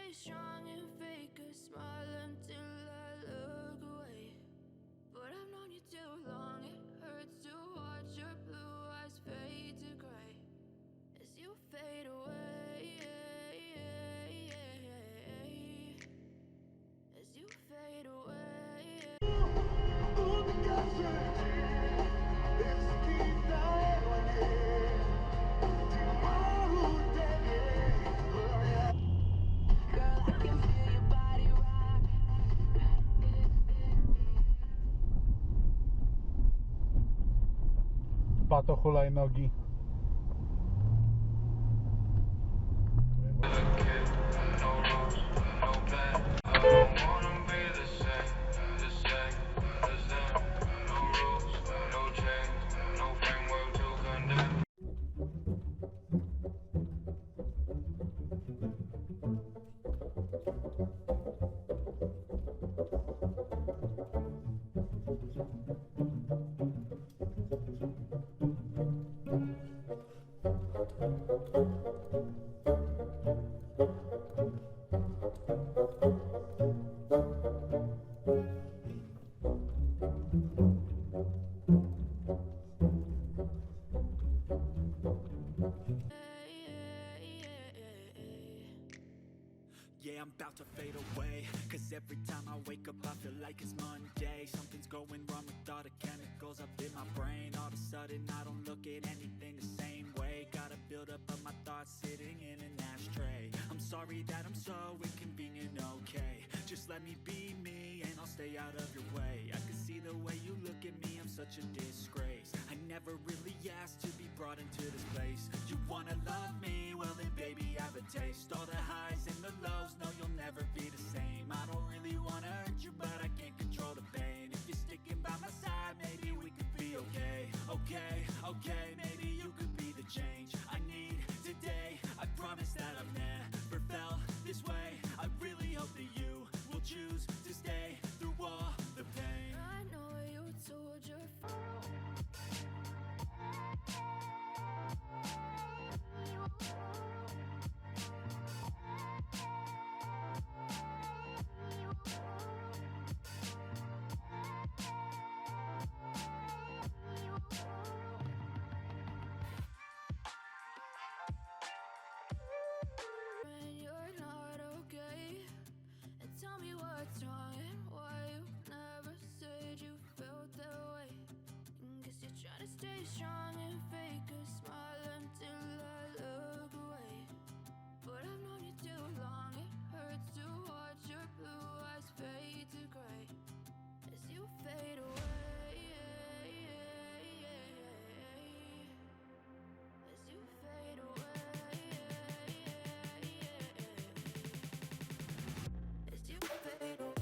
stay strong and fake a smile until I look away. But I've known you too long, it hurts to watch your blue eyes fade to gray as you fade away, as you fade away. Pato hulajnogi. Yeah, I'm about to fade away, cause every time I wake up I feel like it's Monday. Something's going wrong with all the chemicals up in my brain. All of a sudden I don't look at anything the same way. Gotta build up of my thoughts sitting in an ashtray. I'm sorry that I'm so inconvenient, okay. Just let me be me and I'll stay out of your way. I can see the way you look at me, I'm such a disgrace. I never really asked to be brought into this place. You wanna love me? Well then baby have a taste. All the highs and the lows, no you'll never be the same. I don't really wanna hurt you but I can't control the pain. If you're sticking by my side, maybe we could be okay. Okay, maybe you could be the change I need today. I promise that I've never felt this way. I really hope that you will choose to stay through all the pain. I know you told your when you're not okay, and tell me what's wrong and why you never said you felt that way. Guess you're trying to stay strong and fake a smile until I look away. But I've known you too long, it hurts to watch your blue eyes fade to gray as you fade away, as you fade away, as you fade away.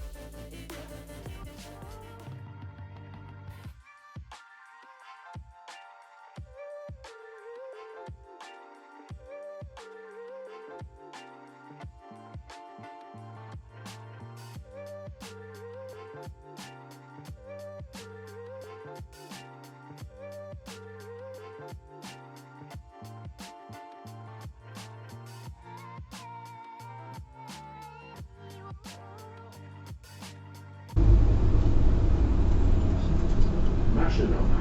Maszynowa.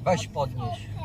Weź podnieś.